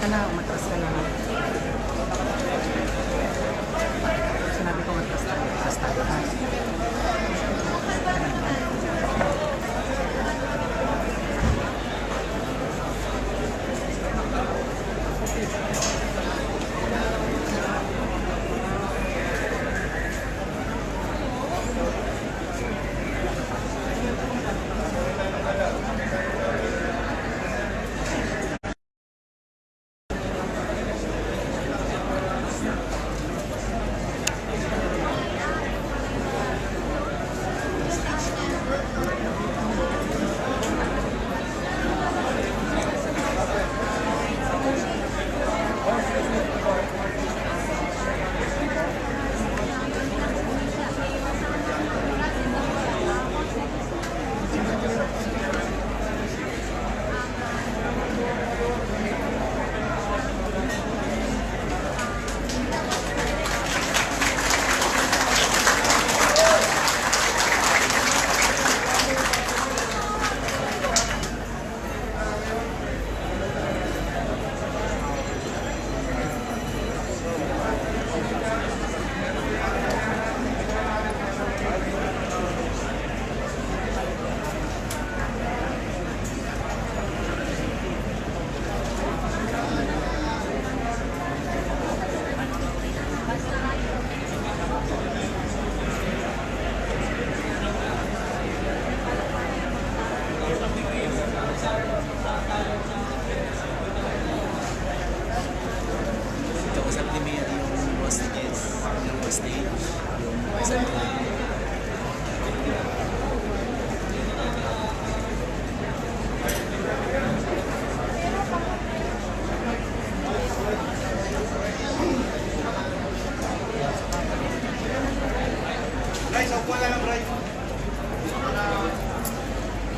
ka na, umatras ka na. Sinabi ko umatras tayo, umatras tayo.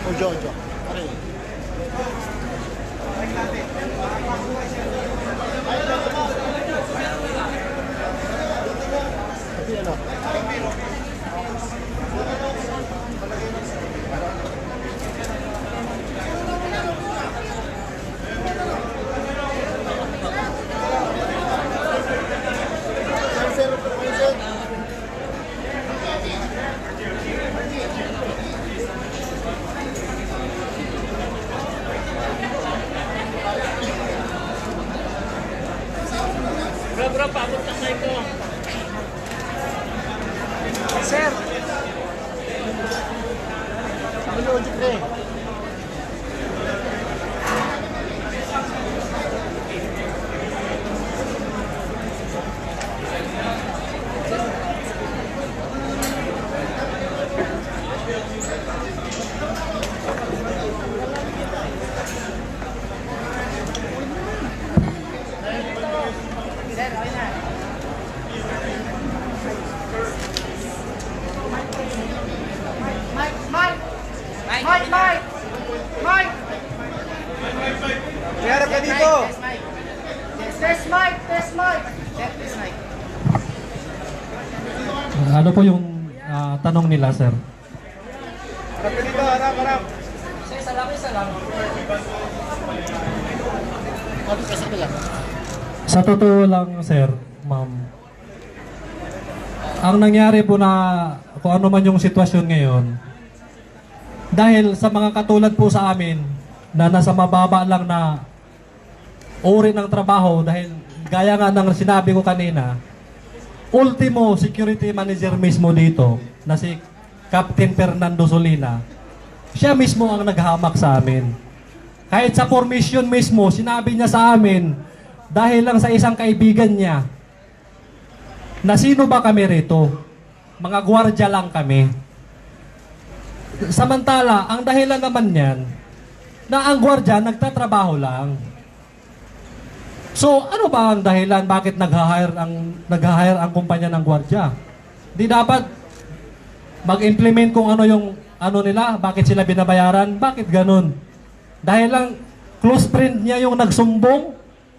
Ojo, ojo. Pare. Tapi ano? Bro, paabot na sa'yo ko. Sir! Sabi ni Ojo, pre. Mike! Harap ka dito! Test Mike! Ano po yung tanong nila, sir? Harap ka dito, harap. Isa lang. Sa totoo lang, sir, ma'am, ang nangyari po na kung ano man yung sitwasyon ngayon, dahil sa mga katulad po sa amin na nasa mababa lang na uri ng trabaho, dahil gaya nga ng sinabi ko kanina, ultimo security manager mismo dito na si Captain Fernando Solina, siya mismo ang naghamak sa amin. Kahit sa formation mismo, sinabi niya sa amin, dahil lang sa isang kaibigan niya, na sino ba kami rito? Mga gwardya lang kami. Samantala, ang dahilan naman niyan, na ang gwardya nagtatrabaho lang. So, ano ba ang dahilan bakit nag-hire ang kumpanya ng gwardya? Di dapat mag-implement kung ano yung ano nila, bakit sila binabayaran, bakit ganun? Dahil lang close friend niya yung nagsumbong,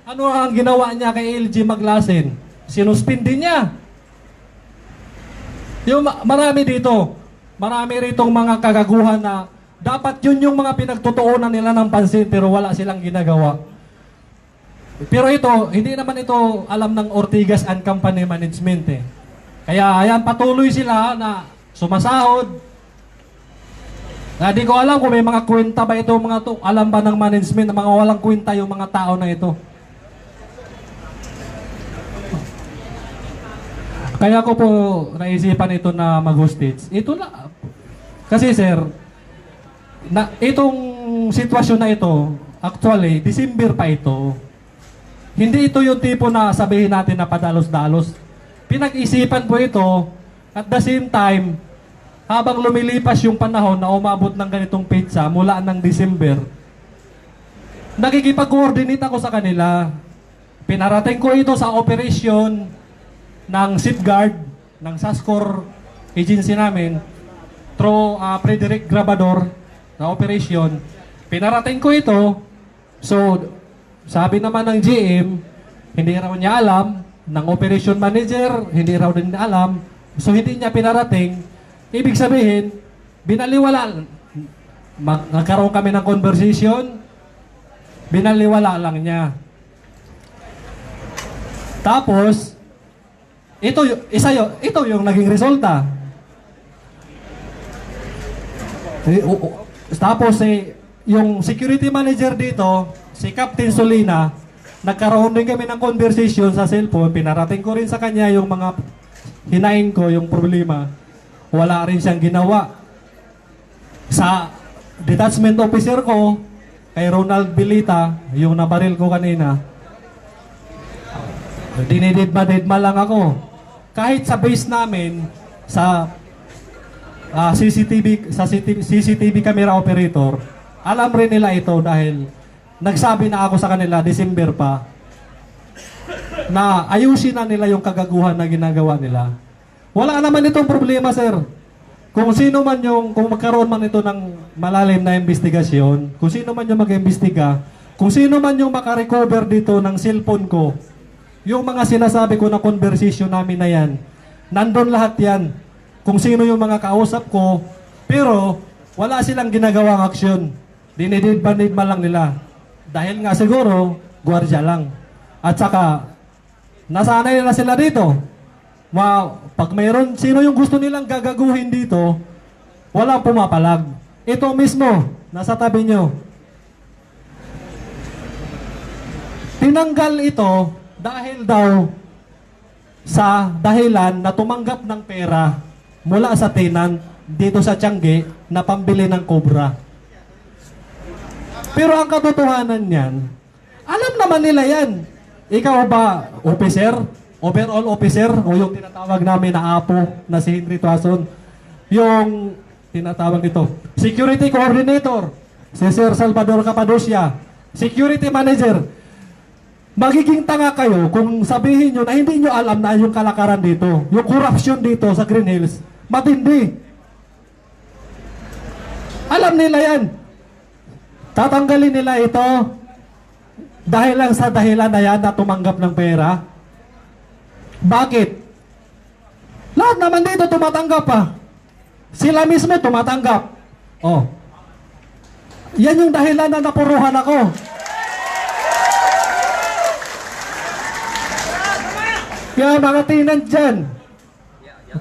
ano ang ginawa niya kay LG Maglasin? Sinuspindi niya. Yung marami dito, marami ritong mga kagaguhan na dapat yun yung mga pinagtutuunan nila ng pansin pero wala silang ginagawa. Pero ito, hindi naman ito alam ng Ortigas and Company Management eh. Kaya ayan, patuloy sila na sumasahod. Di ko alam kung may mga kwenta ba ito mga to. Alam ba ng management na mga walang kwenta yung mga tao na ito. Kaya ko po naisipan ito na mag-hostage. Ito na. Kasi sir, na itong sitwasyon na ito, actually, December pa ito. Hindi ito yung tipo na sabihin natin na padalos-dalos. Pinag-isipan po ito, at the same time, habang lumilipas yung panahon na umabot ng ganitong pizza mula ng December, nakikipag-coordinate ako sa kanila. Pinarating ko ito sa operation ng Safeguard, ng SASCOR agency namin, through Frederick Grabador na operation. Pinarating ko ito. So, sabi naman ng GM, hindi raw niya alam, ng operation manager, hindi raw din niya alam. So, hindi niya pinarating. Ibig sabihin, binaliwala. Nagkaroon kami ng conversation, binaliwala lang niya. Tapos, ito yung naging resulta. Tapos, yung security manager dito, si Captain Solina, nagkaroon din kami ng conversation sa cellphone. Pinarating ko rin sa kanya yung mga hinaing ko, yung problema. Wala rin siyang ginawa. Sa detachment officer ko, kay Ronald Bilita, yung nabaril ko kanina, dinididma lang ako. Kahit sa base namin, sa CCTV camera operator, alam rin nila ito dahil nagsabi na ako sa kanila, December pa, na ayusin na nila yung kagaguhan na ginagawa nila. Wala naman itong problema, sir. Kung magkaroon man ito ng malalim na investigasyon, kung sino man yung mag-imbestiga, kung sino man yung makarecover dito ng cellphone ko, yung mga sinasabi ko na conversation namin na yan, nandun lahat yan. Kung sino yung mga kausap ko, pero wala silang ginagawang aksyon. Dinidid-bandid lang nila. Dahil nga siguro, gwardiya lang. At saka, nasanay na sila dito. Pag mayroon, sino yung gusto nilang gagaguhin dito, walang pumapalag. Ito mismo, nasa tabi nyo. Tinanggal ito dahil daw sa dahilan na tumanggap ng pera mula sa tenant dito sa Tiangge na pambili ng Cobra. Pero ang katotohanan niyan, alam naman nila yan. Ikaw ba, officer? Overall officer? O yung tinatawag namin na apo na si Henry Tuason? Yung tinatawag nito, security coordinator, si Sir Salvador Capadocia, security manager. Magiging tanga kayo kung sabihin nyo na hindi nyo alam na yung kalakaran dito, yung corruption dito sa Green Hills, matindi. Alam nila yan. Tatanggalin nila ito dahil lang sa dahilan na yan na tumanggap ng pera. Bakit? Lahat naman dito tumatanggap pa. Sila mismo tumatanggap. Oh. Yan yung dahilan na napuruhan ako. Kaya mga tenant dyan,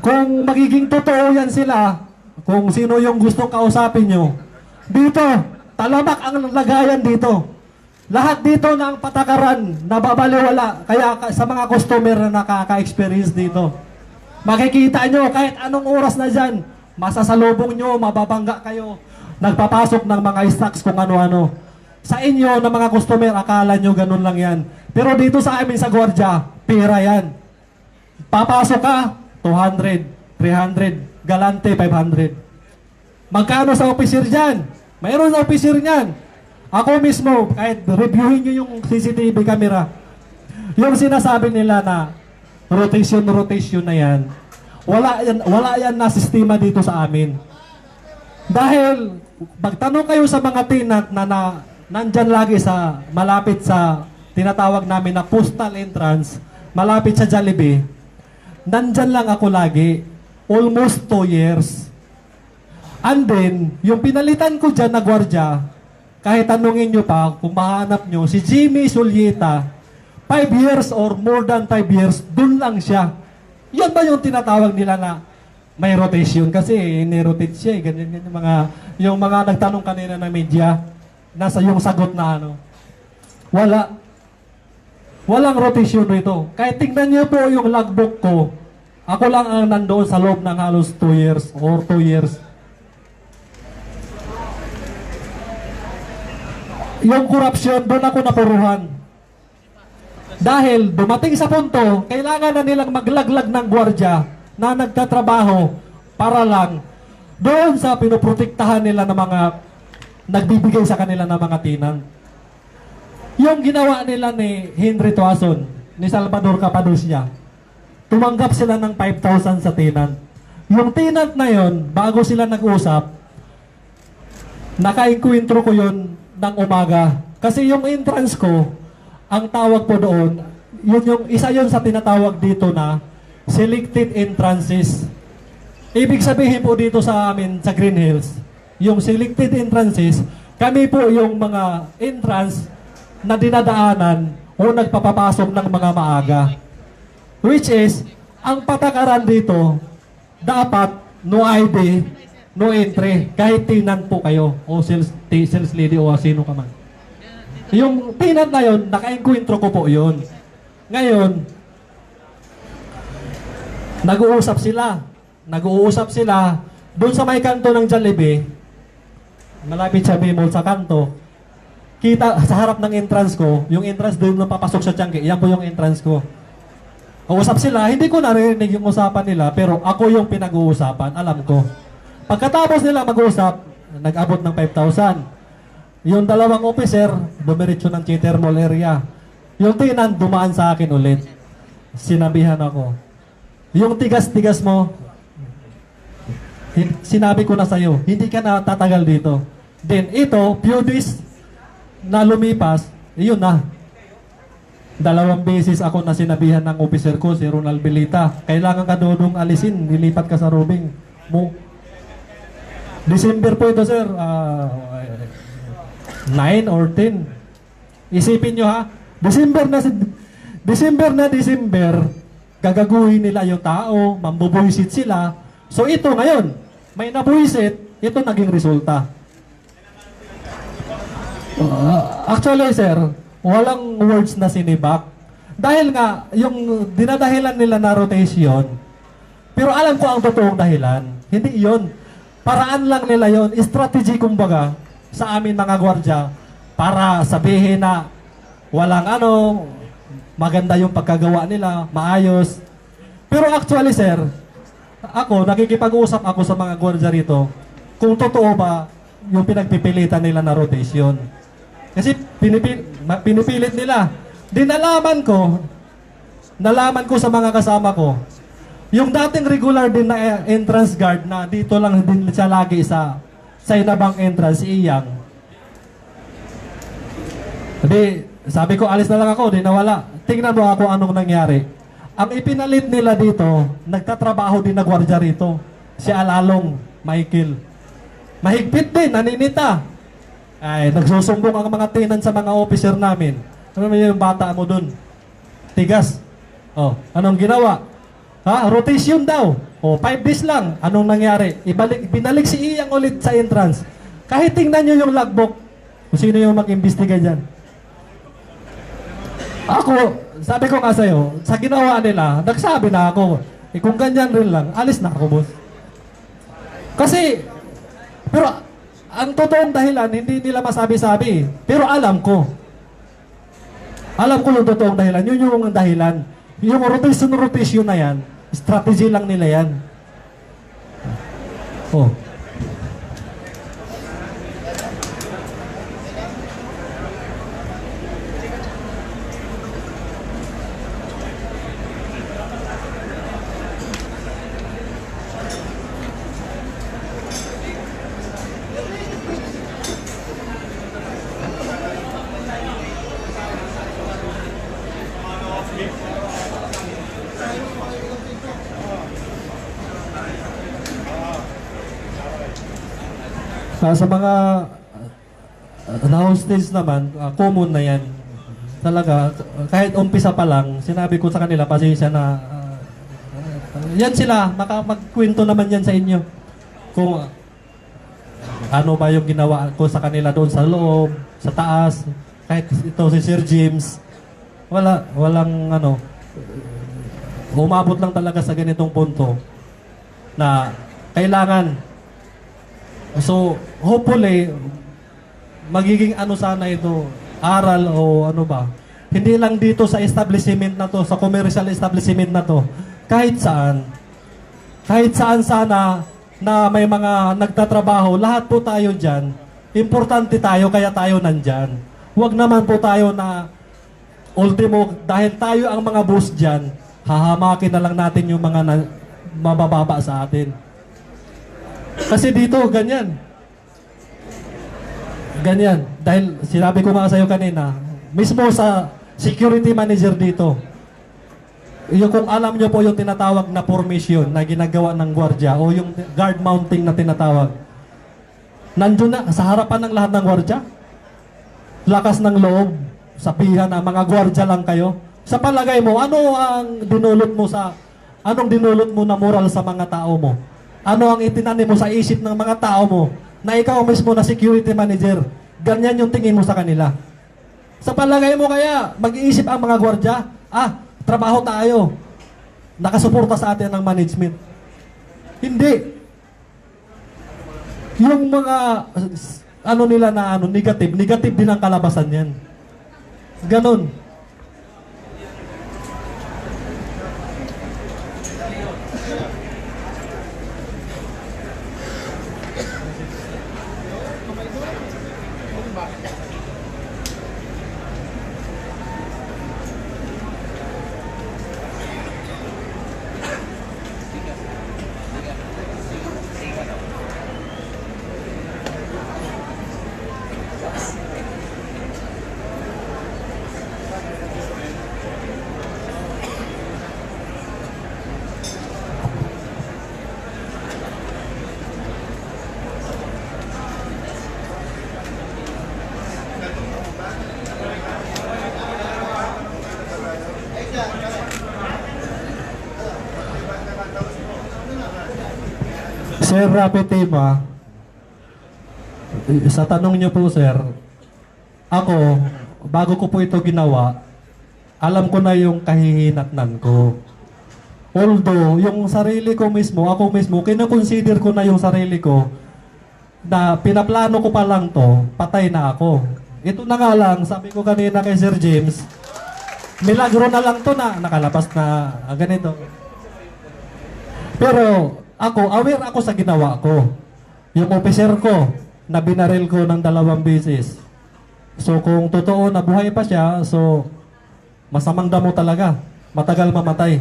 kung magiging totoo yan sila, kung sino yung gustong kausapin nyo, dito, talamak ang lagayan dito. Lahat dito ng patakaran, nababaliwala. Kaya sa mga customer na nakaka-experience dito, makikita nyo kahit anong oras na dyan, masasalubong nyo, mababangga kayo, nagpapasok ng mga stocks kung ano-ano. Sa inyo na mga customer, akala nyo ganun lang yan. Pero dito sa amin sa gwardiya, pera yan. Papasok ka, 200, 300, galante, 500. Magkano sa officer dyan? Mayroon sa officer niyan. Ako mismo, kahit reviewin nyo yung CCTV camera, yung sinasabi nila na rotation na yan, wala yan na sistema dito sa amin. Dahil, magtanong kayo sa mga tenant na nandyan lagi sa, malapit sa, tinatawag namin na postal entrance, malapit sa Jollibee, nandyan lang ako lagi, almost 2 years. And then, yung pinalitan ko dyan na gwardiya, kahit tanungin nyo pa, kung mahanap nyo, si Jimmy Sulyeta, 5 years or more than 5 years, dun lang siya. Yan ba yung tinatawag nila na may rotation? Kasi ni-rotate siya, ganyan yung mga nagtanong kanina ng media, nasa yung sagot na ano. Walang rotation rito. Kahit tingnan niyo po yung logbook ko, ako lang ang nandoon sa loob ng halos 2 years or 2 years. Yung corruption, doon ako napuruhan. Dahil dumating sa punto, kailangan na nilang maglaglag ng gwardya na nagtatrabaho para lang doon sa pinoprotektahan nila ng mga nagbibigay sa kanila ng mga tenant. Yung ginawa nila ni Henry Tuason, ni Salvador Capadocia, tumanggap sila ng 5,000 sa tenant. Yung tenant na yon, bago sila nag-usap, naka-encuentro ko yon ng umaga. Kasi yung entrance ko, ang tawag po doon, yung isa yon sa tinatawag dito na selected entrances. Ibig sabihin po dito sa amin, sa Green Hills, yung selected entrances, kami po yung mga entrance na dinadaanan o nagpapapasok ng mga maaga. Which is, ang patakaran dito, dapat no ID, no entry, kahit tenant po kayo, o sales lady o sino ka man. Yung tenant na yun, naka-encuentro ko po yun. Ngayon, nag-uusap sila doon sa may kanto ng Jollibee, malapit sa Bimol sa kanto, kita sa harap ng entrance ko, yung entrance doon na papasok sa Tiangge, yan po yung entrance ko. Uusap sila, hindi ko narinig yung usapan nila, pero ako yung pinag-uusapan, alam ko. Pagkatapos nila mag-usap, nag-abot ng 5,000. Yung dalawang officer, dumiretso ng Cheater Mall area. Yung tenant, dumaan sa akin ulit. Sinabihan ako, yung tigas-tigas mo, sinabi ko na sa'yo, hindi ka na tatagal dito. Then ito, few days na lumipas, yun na. 2 beses ako na sinabihan ng officer ko, si Ronald Belita, kailangan ka doon alisin, nilipat ka sa rooming mo. December po ito, sir. 9 or 10. Isipin nyo ha, December, gagaguhin nila yung tao, mambubuisit sila. So ito ngayon, may nabuisit, ito naging resulta. Actually, sir, walang words na sinibak. Dahil nga, yung dinadahilan nila na rotation, pero alam ko ang totoong dahilan. Hindi yon. Paraan lang nila yon, strategy kumbaga, sa amin mga gwardya, para sabihin na walang maganda yung pagkagawa nila, maayos. Pero actually, sir, ako, nakikipag-usap ako sa mga gwardya rito, kung totoo ba yung pinagpipilitan nila na rotation. Kasi pinipilit nila. Di nalaman ko sa mga kasama ko, yung dating regular din na entrance guard na dito lang din siya lagi sa inabang entrance, si Iyang. Di, sabi ko, alis na lang ako, di nawala. Tingnan mo ako anong nangyari. Ang ipinalit nila dito, nagtatrabaho din na gwardiya rito. Si Alalong Michael. Mahigpit din, naninita. Ay, nagsusumbong ang mga tenant sa mga officer namin. Ano naman yung bata mo dun? Tigas. Oh, anong ginawa? Ha? Rotation daw. Oh, 5 days lang. Anong nangyari? Binalik si Iyang ulit sa entrance. Kahit tingnan nyo yung logbook, kung sino yung mag-imbestiga dyan. Ako, sabi ko nga sa'yo, sa ginawa nila, nagsabi na ako, kung ganyan rin lang, alis na ako, boss. Kasi, pero, ang totoong dahilan, hindi nila masabi-sabi. Pero alam ko. Alam ko yung totoong dahilan. Yun yung dahilan. Yung rotation na yan, strategy lang nila yan. Oh. Sa mga hostage naman, common na yan. talaga, kahit umpisa pa lang, sinabi ko sa kanila, pasensya na, yan sila, makapagkwento naman yan sa inyo. Kung ano ba yung ginawa ko sa kanila doon sa loob, sa taas, kahit ito si Sir James, walang ano, umabot lang talaga sa ganitong punto na kailangan. So, hopefully, magiging ano sana ito, aral o ano ba. Hindi lang dito sa establishment na to, sa commercial establishment na to, kahit saan. Kahit saan sana na may mga nagtatrabaho, lahat po tayo dyan. Importante tayo, kaya tayo nandyan. Huwag naman po tayo na ultimo, dahil tayo ang mga boss dyan, hahamakin na lang natin yung mga mabababa sa atin. Kasi dito, ganyan. Ganyan. Dahil sinabi ko nga sa'yo kanina, mismo sa security manager dito, yung kung alam nyo po yung tinatawag na formation na ginagawa ng gwardiya o yung guard mounting na tinatawag, nandun na, sa harapan ng lahat ng gwardiya. Lakas ng loob, sabihan na mga gwardiya lang kayo. Sa palagay mo, anong dinulot mo na moral sa mga tao mo? Ano ang itinanim mo sa isip ng mga tao mo na ikaw mismo na security manager? Ganyan yung tingin mo sa kanila. Sa palagay mo kaya, mag-iisip ang mga gwardiya, trabaho tayo. Nakasuporta sa atin ng management. Hindi. Yung mga nila na negative din ang kalabasan yan. Ganon. Sir Rapi Tima, sa tanong niyo po sir, ako, bago ko po ito ginawa, alam ko na yung kahihinatnan ko. Although, yung sarili ko mismo, ako mismo, kinoconsider ko na yung sarili ko na pinaplano ko pa lang to, patay na ako. Ito na nga lang, sabi ko kanina kay Sir James, milagro na lang to na nakalabas na ganito. Pero, aware ako sa ginawa ko. Yung officer ko, na binaril ko ng 2 beses. So, kung totoo na buhay pa siya, so, masamang damo talaga. Matagal mamatay.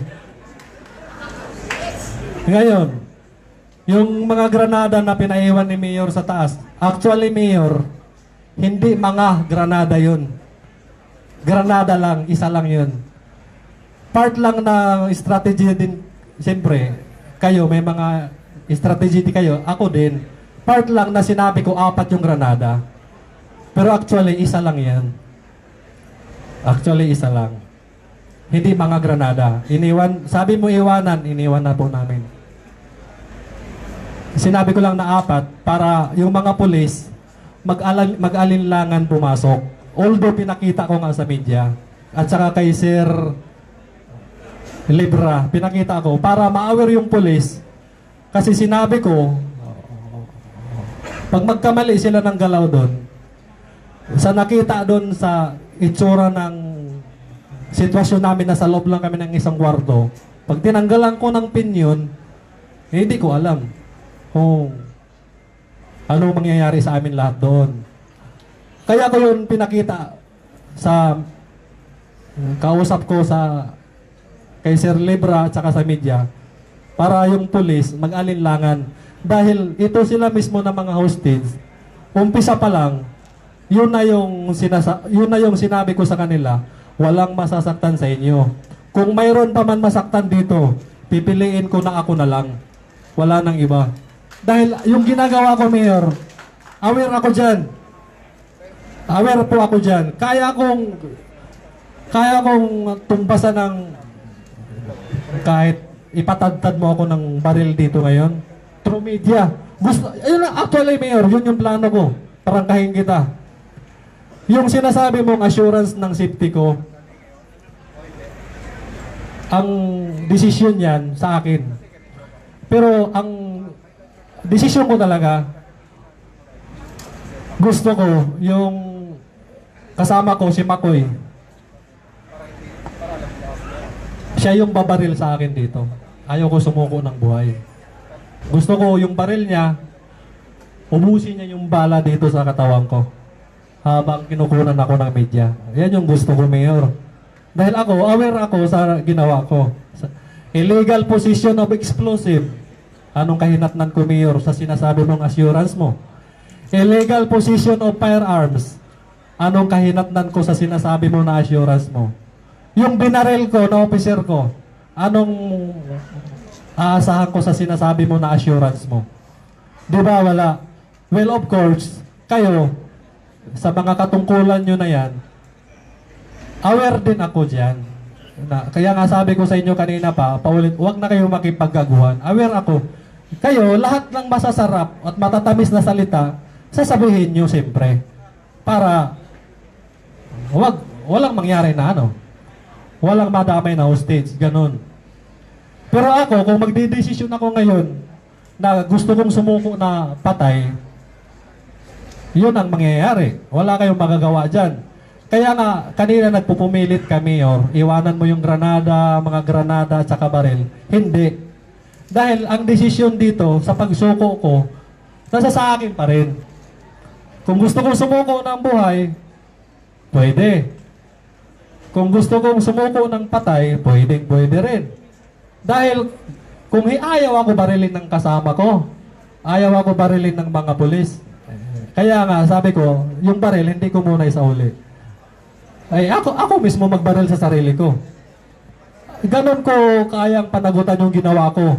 Ngayon, yung mga granada na pinaiwan ni Mayor sa taas, actually, Mayor, hindi mga granada yun. Granada lang, isa lang yun. Part lang na strategy din, siyempre, kayo, may mga strategy din kayo, ako din. Part lang na sinabi ko, 4 yung granada. Pero actually, isa lang yan. Actually, isa lang. Hindi mga granada. Iniwan, sabi mo iwanan, iniwan na po namin. Sinabi ko lang na 4 para yung mga pulis mag-alinlangan pumasok. Although pinakita ko nga sa media at saka kay Sir Libra, pinakita ko para ma-aware yung pulis. Kasi sinabi ko, pag magkamali sila ng galaw doon, sa nakita doon sa itsura ng sitwasyon namin na sa loob lang kami ng isang kwarto, pag tinanggalan ko ng pin yun, hindi ko alam kung ano mangyayari sa amin lahat doon. Kaya ko yun pinakita sa kausap ko sa kay Sir Libra at saka sa media para yung pulis mag-alinlangan. Dahil ito sila mismo na mga hostage, umpisa pa lang, yun na yung sinabi ko sa kanila, walang masasaktan sa inyo. Kung mayroon pa man masaktan dito, pipiliin ko na ako na lang. Wala nang iba. Dahil yung ginagawa ko, Mayor, aware ako dyan. Aware po ako dyan. Kaya akong kaya kong tumbasan ng kahit ipatadtad mo ako ng baril dito ngayon. Through media. Gusto, ayun na, actually, Mayor, yun yung plano ko. Prangkahin kita. Yung sinasabi mong assurance ng safety ko, ang desisyon yan sa akin. Pero ang desisyon ko talaga, gusto ko yung kasama ko, si Makoy, siya yung babaril sa akin dito. Ayaw ko sumuko ng buhay. Gusto ko yung baril niya, ubusin niya yung bala dito sa katawan ko habang kinukunan ako ng media. Yan yung gusto ko, Mayor. Dahil ako, aware ako sa ginawa ko. Illegal possession of explosive. Anong kahinatnan ko, Mayor, sa sinasabi mong assurance mo? Illegal possession of firearms. Anong kahinatnan ko sa sinasabi mo na assurance mo? Yung binaril ko na officer ko, anong aasahan ko sa sinasabi mo na assurance mo? Di ba wala? Well, of course, kayo, sa mga katungkulan nyo na yan, aware din ako dyan. Kaya nga sabi ko sa inyo kanina pa, paulit, huwag na kayo makipaggaguhan. Aware ako. Kayo, lahat ng masasarap at matatamis na salita, sasabihin nyo siyempre. Para, walang mangyari na ano. Walang madamay na hostage, ganun. Pero ako, kung magdidesisyon ako ngayon na gusto kong sumuko na patay, yun ang mangyayari. Wala kayong magagawa dyan. Kaya nga, kanina nagpupumilit kami, iwanan mo yung granada, mga granada at saka baril. Hindi. Dahil ang desisyon dito sa pagsuko ko, nasa sa akin pa rin. Kung gusto kong sumuko ng buhay, pwede. Kung gusto kong sumuko ng patay, pwede rin. Dahil kung ayaw ako barilin ng kasama ko, ayaw ako barilin ng mga pulis. Kaya nga, sabi ko, yung baril, hindi ko muna isauli. Ay, ako mismo magbaril sa sarili ko. Ganon ko kayang panagutan yung ginawa ko.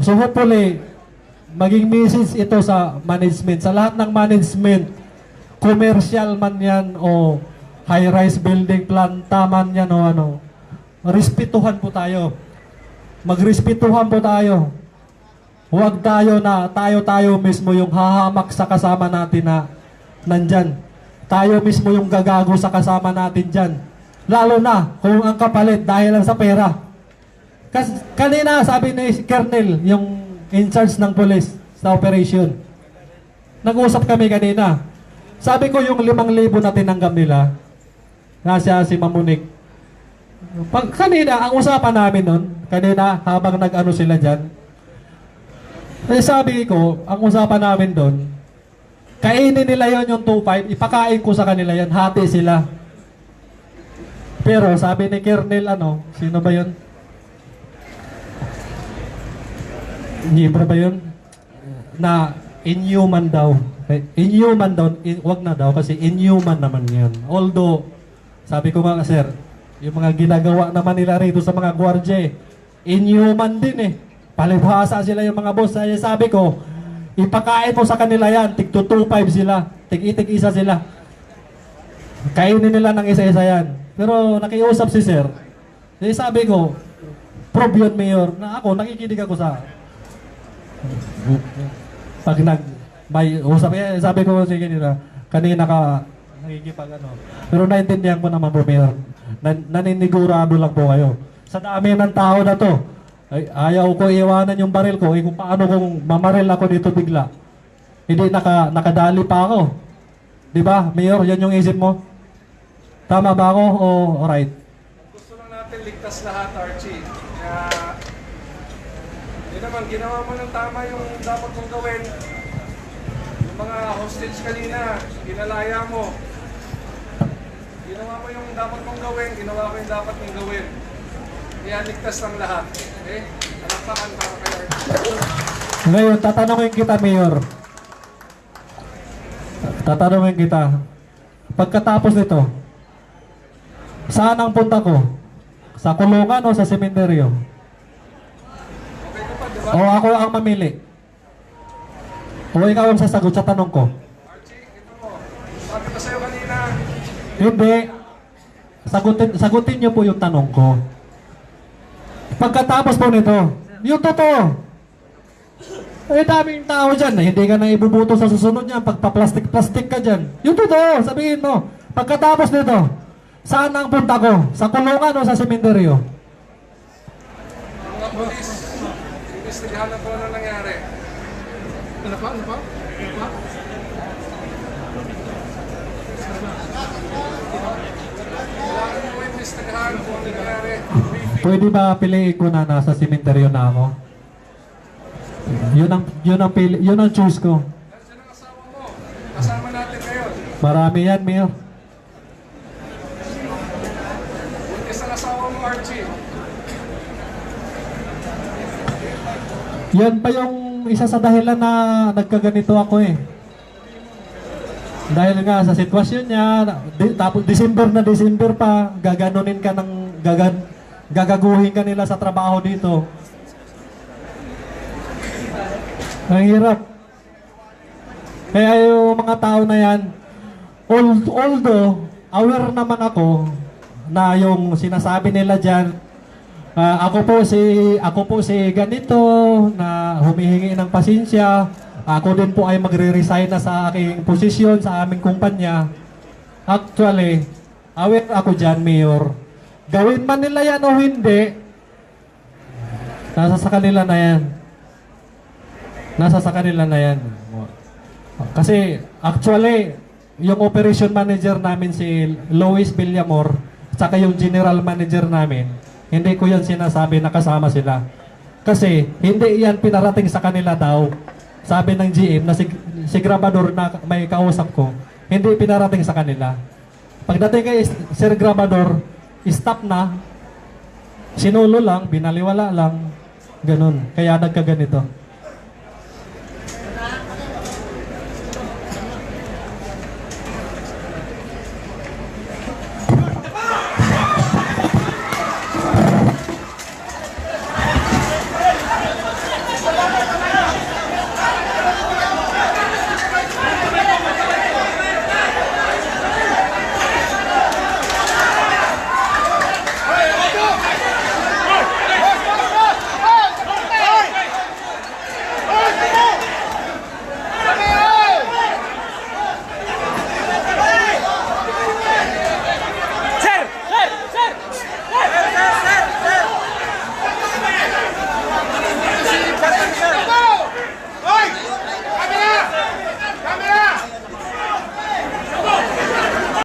So hopefully, maging message ito sa management. Sa lahat ng management, commercial man yan o high-rise building, planta man yan o ano, respetuhan po tayo. Magrespetuhan po tayo. Huwag tayo na tayo mismo yung hahamak sa kasama natin na nandyan. Tayo mismo yung gagago sa kasama natin dyan. Lalo na kung ang kapalit dahil lang sa pera. Kasi kanina sabi ni Colonel, yung in charge ng police sa operation, nag-usap kami kanina. Sabi ko yung 5,000 na tinanggap nila, nasa si Mamunik. Kanina, ang usapan namin nun, kanina habang nag-ano sila dyan, sabi ko, ang usapan namin doon, kainin nila yon yung 2.5, ipakain ko sa kanila yan, hati sila. Pero sabi ni Colonel, sino ba yun? Libro ba yun? Na inhuman daw. Inhuman daw, wag na daw kasi inhuman naman yan. Although, sabi ko nga sir, yung mga ginagawa naman nila rito sa mga gwardiya, inhuman din eh. Palibhasa sila yung mga boss. Kaya sabi ko, ipakain mo sa kanila yan. Tig 2.5 sila. Tig isa sila. Kainin nila ng isa-isa yan. Pero nakiusap si sir. Kaya sabi ko, prove yun, Mayor, na ako, nakikinig ako sa pag may usap. Sabi ko sige nila, kanina ka nakikipag Pero naintindihan ko naman po, Mayor. Naninigurado lang po kayo. Sa dami ng tao na to, ayaw ko iwanan yung baril ko. Kung paano kung mamaril ako dito bigla. Hindi nakadali pa ako. Di ba, Mayor? Yan yung isip mo? Tama ba ako o right? Gusto lang natin ligtas lahat, Archie. Kaya, yun naman, ginawa mo ng tama yung dapat mong gawin. Yung mga hostage kanina, ginalaya mo. Ginawa mo yung dapat mong gawin, ginawa ko yung dapat mong gawin. Kaya ligtas lang lahat. Okay? Alakpakan para kay Archie. Ngayon, tatanungin kita, Mayor. Tatanungin kita. Pagkatapos nito, saan ang punta ko? Sa kulungan o sa sementeryo? Okay ka pa, di ba? O ako ang mamili? O ikaw ang sasagot sa tanong ko? Archie, ito mo. Sabi ko sa'yo kanina, Hindi. sagutin niyo po yung tanong ko. Pagkatapos po nito, yung totoo, daming tao dyan na hindi ka na ibubuto sa susunod niyan, pagpa-plastic-plastic ka dyan. Yung totoo, sabihin mo. Pagkatapos nito, saan ang punta ko? Sa kulungan o sa sementeryo? Mga polis, investigahan na po ano nangyari. Ano pa? Kailangan mo investigahan kung ano nangyari. Pwede ba piliin ko na nasa sementeryo na ako? Yun ang choose ko. Nandiyan ang asawa mo. Kasama natin ngayon. Marami yan, Mayor. Buntis ang asawa mo, Archie. Yan pa yung isa sa dahilan na nagkaganito ako eh. Dahil nga sa sitwasyon niya, tapos December pa, gaganunin ka ng gagaguhin ka nila sa trabaho dito. Ang hirap. Kaya yung mga tao na yan, although aware naman ako na yung sinasabi nila dyan, ako po si ganito na humihingi ng pasensya. Ako din po ay magre-resign na sa aking posisyon sa aming kumpanya. Actually, aware ako dyan, Mayor. Gawin man nila yan o hindi, nasa sa kanila na yan. Nasa sa kanila na yan. Kasi actually, yung operation manager namin si Lois Villamor, saka yung general manager namin, hindi ko yan sinasabi na kasama sila. Kasi hindi yan pinarating sa kanila daw. Sabi ng GM na si Grabador na may kausap ko, hindi pinarating sa kanila. Pagdating kay Sir Grabador, stop na, sinulo lang, binaliwala lang, ganun. Kaya nagkaganito.